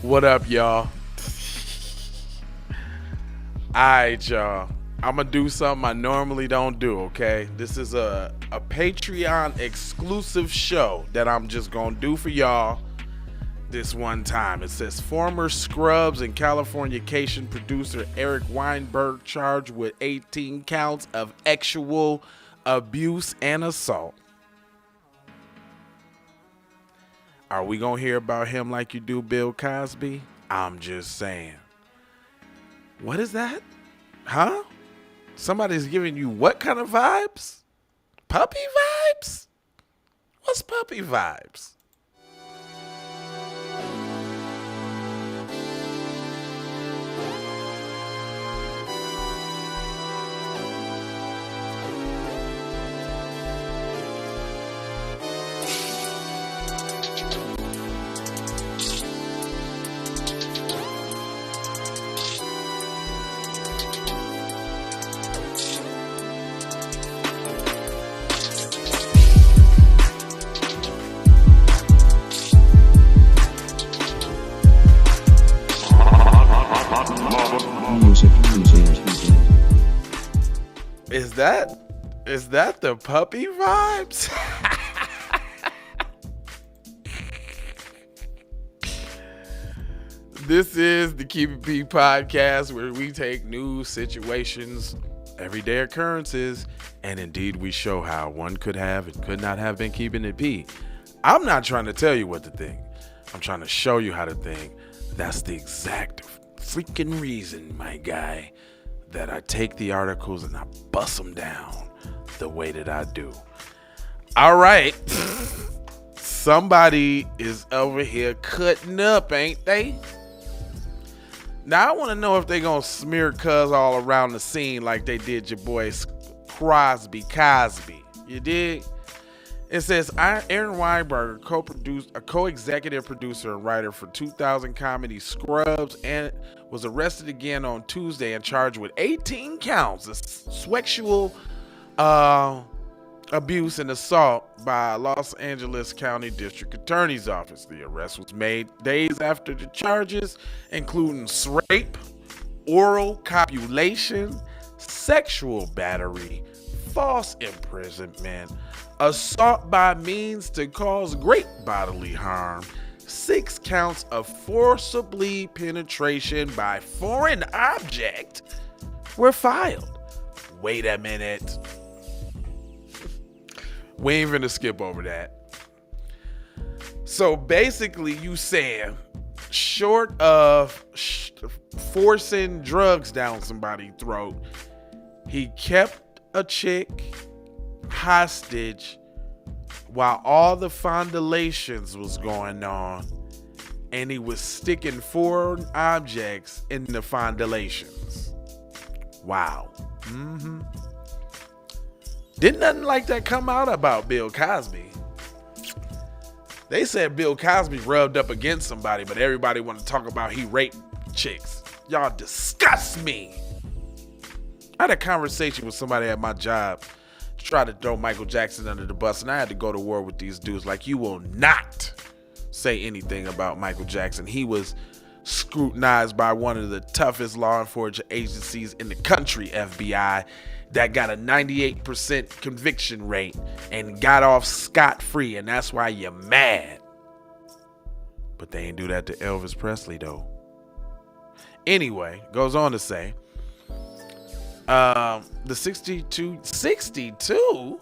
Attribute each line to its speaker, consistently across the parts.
Speaker 1: What up, y'all? Alright, y'all. I'm gonna do something I normally don't do, okay? This is a Patreon exclusive show that I'm just gonna do for y'all this one time. It says former Scrubs and Californication producer Eric Weinberg charged with 18 counts of sexual abuse and assault. Are we gonna hear about him like you do Bill Cosby? I'm just saying. What is that? Huh? Somebody's giving you what kind of vibes? Puppy vibes? What's puppy vibes? Is that the puppy vibes? This is the Keep It P podcast, where we take news, situations, everyday occurrences, and indeed we show how one could have and could not have been keeping it P. I'm not trying to tell you what to think. I'm trying to show you how to think. That's the exact freaking reason, my guy, that I take the articles and I bust them down the way that I do. All right. Somebody is over here cutting up, ain't they? Now, I want to know if they going to smear Cuz all around the scene like they did your boy Cosby. You dig? It says, Aaron Weinberg, a co-executive producer and writer for 2000 comedy Scrubs, and was arrested again on Tuesday and charged with 18 counts of sexual abuse and assault by Los Angeles County District Attorney's Office. The arrest was made days after the charges, including rape, oral copulation, sexual battery, false imprisonment, assault by means to cause great bodily harm, 6 counts of forcibly penetration by foreign object were filed. Wait a minute. We ain't gonna skip over that. So basically, you saying, short of forcing drugs down somebody's throat, he kept a chick hostage while all the fondulations was going on, and he was sticking foreign objects in the fondulations. Wow. Didn't nothing like that come out about Bill Cosby. They said Bill Cosby rubbed up against somebody, but everybody want to talk about he raped chicks. Y'all disgust me. I had a conversation with somebody at my job to try to throw Michael Jackson under the bus, and I had to go to war with these dudes. Like, you will not say anything about Michael Jackson. He was scrutinized by one of the toughest law enforcement agencies in the country, FBI, that got a 98% conviction rate and got off scot-free, and that's why you're mad. But they ain't do that to Elvis Presley, though. Anyway, goes on to say, the 62,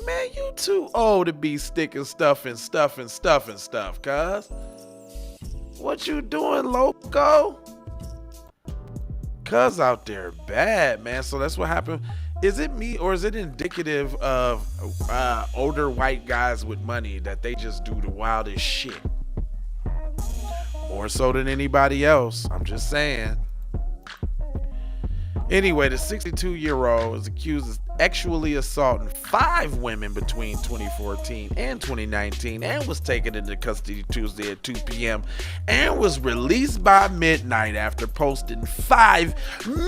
Speaker 1: man, you too old to be sticking stuff, cuz. What you doing, loco? Cuz out there bad, man. So that's what happened. Is it me, or is it indicative of older white guys with money that they just do the wildest shit? More so than anybody else. I'm just saying. Anyway, the 62-year-old is accused of sexually assaulting 5 women between 2014 and 2019, and was taken into custody Tuesday at 2 p.m. and was released by midnight after posting $5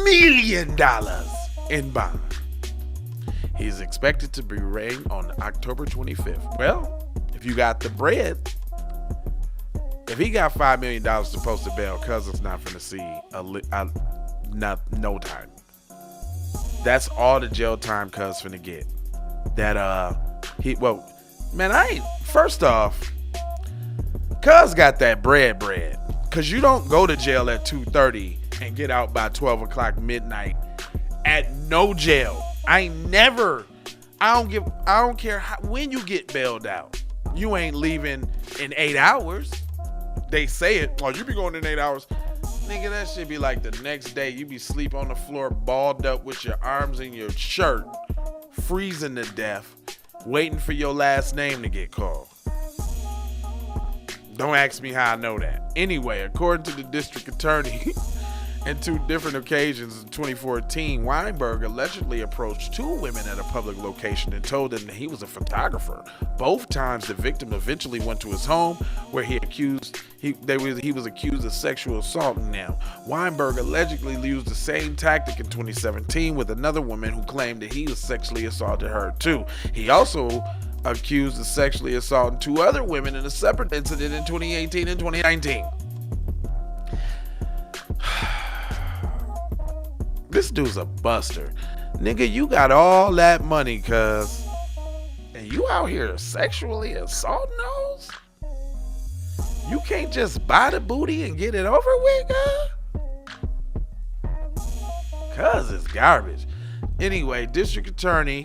Speaker 1: million in bond. He's expected to be arraigned on October 25th. Well, if you got the bread, If he got $5 million to post a bail, cuz it's not finna see no time. That's all the jail time cuz finna get. First off, cuz got that bread. Cause you don't go to jail at 2:30 and get out by 12 o'clock midnight at no jail. I don't care when you get bailed out. You ain't leaving in 8 hours. They say it, oh, you be going in 8 hours. Nigga, that shit be like the next day. You be sleep on the floor, balled up with your arms in your shirt, freezing to death, waiting for your last name to get called. Don't ask me how I know that. Anyway, according to the district attorney, in 2 different occasions in 2014, Weinberg allegedly approached 2 women at a public location and told them that he was a photographer. Both times, the victim eventually went to his home, where he was accused of sexual assaulting them. Weinberg allegedly used the same tactic in 2017 with another woman who claimed that he was sexually assaulted her too. He also accused of sexually assaulting 2 other women in a separate incident in 2018 and 2019. This dude's a buster. Nigga, you got all that money, cuz, and you out here sexually assaulting those? You can't just buy the booty and get it over with, cuz it's garbage. Anyway, District Attorney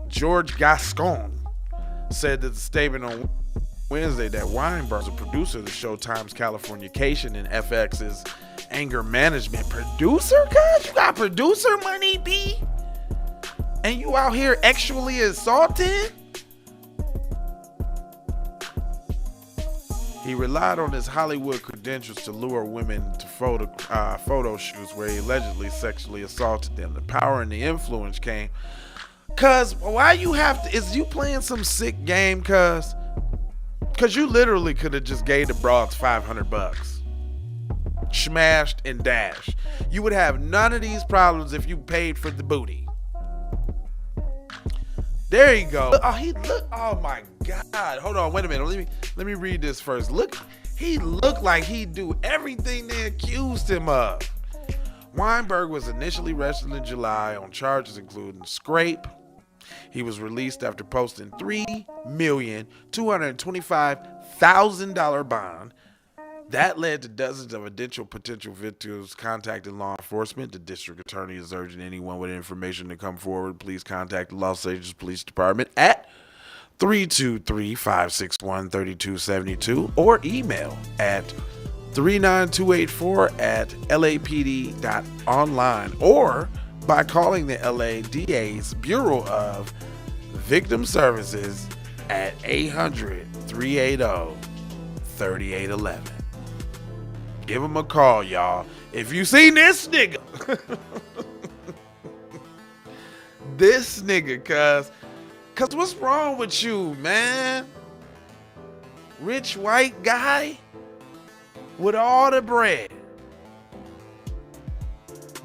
Speaker 1: George Gascon said that the statement on Wednesday that Weinberg, a producer of the Showtime's Californication and FX's Anger Management. Producer, cuz? You got producer money, B? And you out here actually assaulted? He relied on his Hollywood credentials to lure women to photo shoots where he allegedly sexually assaulted them. The power and the influence came. Cuz, why you have to, is you playing some sick game, cuz? Cuz you literally could have just gave the broads $500. Smashed and dashed. You would have none of these problems if you paid for the booty. There you go. Oh my God. Hold on, wait a minute. Let me read this first. Look, he looked like he'd do everything they accused him of. Weinberg was initially arrested in July on charges including scrape. He was released after posting $3,225,000 bond. That led to dozens of additional potential victims contacting law enforcement. The district attorney is urging anyone with information to come forward. Please contact the Los Angeles Police Department at 323-561-3272 or email at 39284@lapd.online or by calling the LA DA's Bureau of Victim Services at 800-380-3811. Give him a call, y'all. If you seen this nigga, cuz what's wrong with you, man? Rich white guy with all the bread.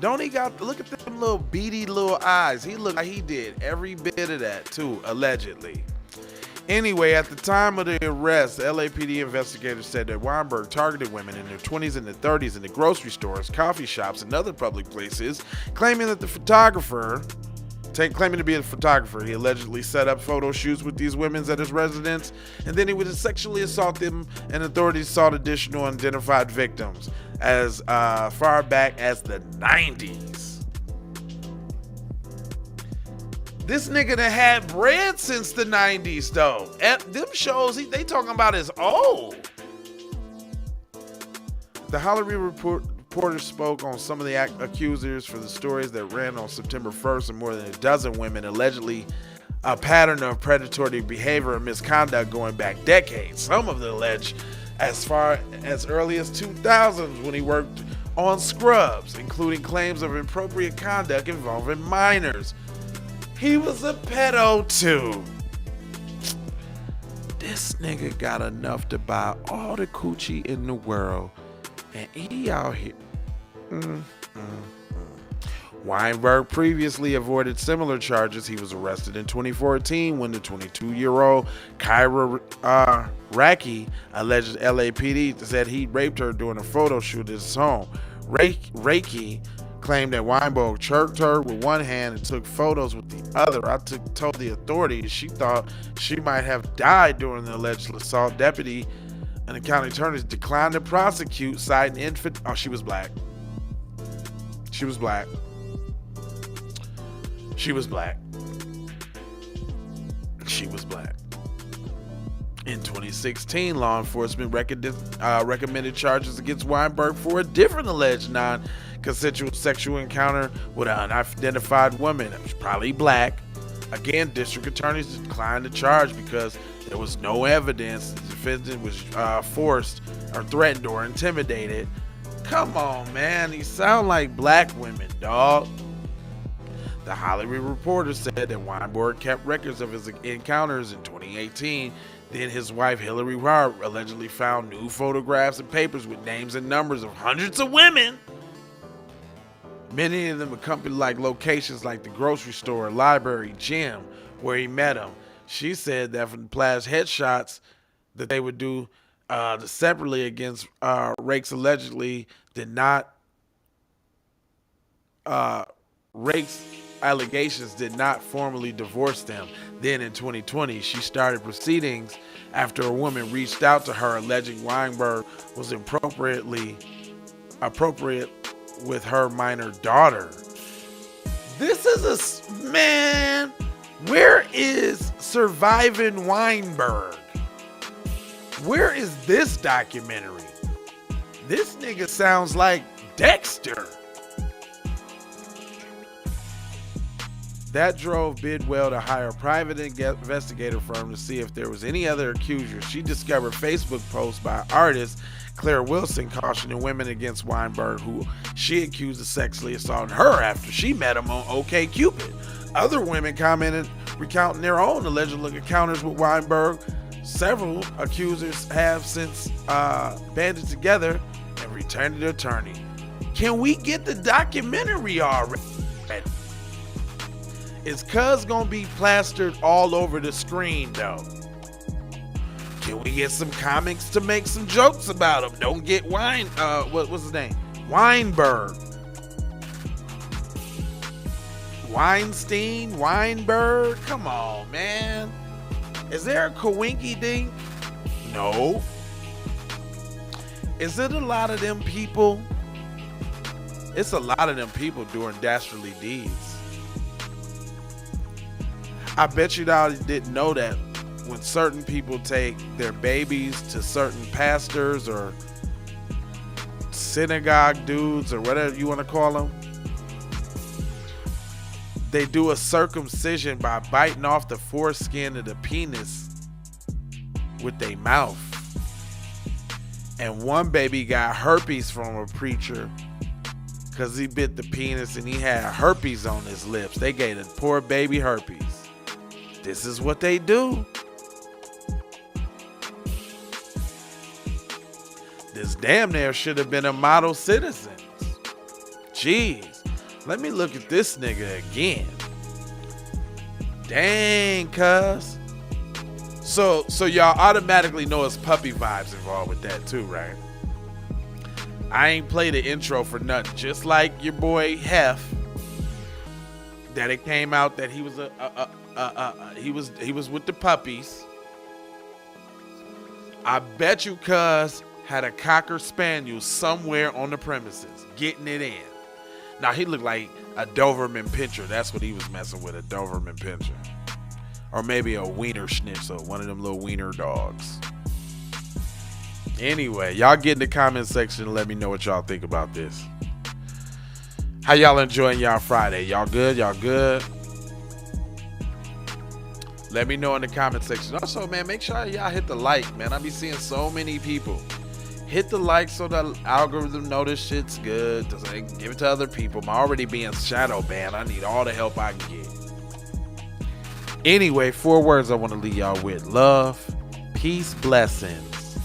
Speaker 1: Don't he got, look at them little beady little eyes. He looked like he did every bit of that too, allegedly. Anyway, at the time of the arrest, LAPD investigators said that Weinberg targeted women in their 20s and their 30s in the grocery stores, coffee shops, and other public places, claiming to be a photographer. He allegedly set up photo shoots with these women at his residence, and then he would sexually assault them, and authorities sought additional unidentified victims as far back as the 90s. This nigga done had bread since the 90s, though. At them shows, they talking about is old. The Hollywood reporter spoke on some of the accusers for the stories that ran on September 1st, and more than a dozen women allegedly a pattern of predatory behavior and misconduct going back decades. Some of them alleged as far as early as 2000s when he worked on Scrubs, including claims of inappropriate conduct involving minors. He was a pedo too. This nigga got enough to buy all the coochie in the world, and he out here. Weinberg previously avoided similar charges. He was arrested in 2014 when the 22-year-old Kyra Raki alleged LAPD said he raped her during a photo shoot at his home. Raki claimed that Weinberg choked her with one hand and took photos with the other. Told the authorities she thought she might have died during the alleged assault. Deputy and the county attorneys declined to prosecute, citing infant. Oh, she was black. She was black. She was black. She was black. In 2016, law enforcement recommended charges against Weinberg for a different alleged non-consensual sexual encounter with an unidentified woman that was probably black. Again, district attorneys declined the charge because there was no evidence the defendant was forced or threatened or intimidated. Come on, man. These sound like black women, dog. The Hollywood Reporter said that Weinberg kept records of his encounters in 2018. Then his wife, Hillary Hart, allegedly found new photographs and papers with names and numbers of hundreds of women. Many of them accompanied like locations like the grocery store, library, gym, where he met them. She said that from the past headshots that they would do separately against Rakes allegedly did not Rakes allegations did not formally divorce them. Then in 2020, she started proceedings after a woman reached out to her alleging Weinberg was appropriate with her minor daughter. This is man. Where is Surviving Weinberg? Where is this documentary? This nigga sounds like Dexter. That drove Bidwell to hire a private investigator firm to see if there was any other accusers. She discovered Facebook posts by artist Claire Wilson cautioning women against Weinberg, who she accused of sexually assaulting her after she met him on OkCupid. Other women commented recounting their own alleged encounters with Weinberg. Several accusers have since banded together and returned to the attorney. Can we get the documentary already? Is Cuz gonna be plastered all over the screen though? Can we get some comics to make some jokes about him? Don't get what's his name? Weinberg. Weinstein? Weinberg? Come on, man. Is there a Kawinky Dink? No. Is it a lot of them people? It's a lot of them people doing dastardly deeds. I bet you didn't know that when certain people take their babies to certain pastors or synagogue dudes or whatever you want to call them, they do a circumcision by biting off the foreskin of the penis with their mouth. And one baby got herpes from a preacher because he bit the penis and he had herpes on his lips. They gave the poor baby herpes. This is what they do. This damn near should have been a model citizen. Jeez. Let me look at this nigga again. Dang, cuz. So y'all automatically know it's puppy vibes involved with that too, right? I ain't played the intro for nothing. Just like your boy Hef, that it came out that he was he was with the puppies. I bet you cuz had a Cocker Spaniel somewhere on the premises getting it in. Now he looked like a Doberman Pinscher. That's what he was messing with, a Doberman Pinscher. Or maybe a Wiener Schnitzel, one of them little wiener dogs. Anyway, y'all get in the comment section and let me know what y'all think about this. How y'all enjoying y'all Friday? Y'all good? Y'all good? Let me know in the comment section. Also, man, make sure y'all hit the like, man. I be seeing so many people. Hit the like so the algorithm know this shit's good. So they can give it to other people. I'm already being shadow banned. I need all the help I can get. Anyway, 4 words I want to leave y'all with. Love, peace, blessings,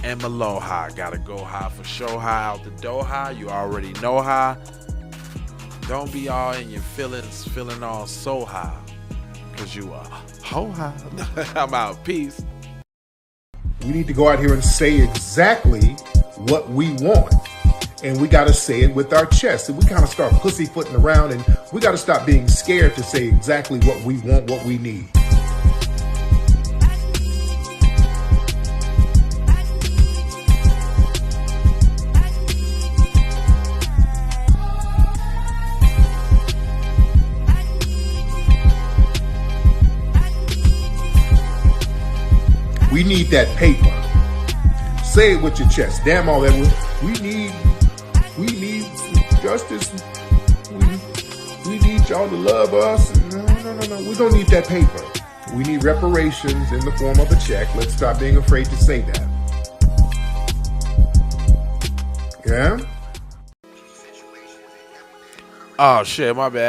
Speaker 1: and aloha. Gotta go high for show high out the door high. You already know how. Don't be all in your feelings, feeling all so high. Cause you are ho high. I'm out. Peace.
Speaker 2: We need to go out here and say exactly what we want. And we got to say it with our chest. And we kind of start pussyfooting around, and we got to stop being scared to say exactly what we want, what we need. We need that paper. Say it with your chest. Damn all that. We need justice. We need y'all to love us. No. We don't need that paper. We need reparations in the form of a check. Let's stop being afraid to say that. Yeah?
Speaker 1: Oh shit, my bad.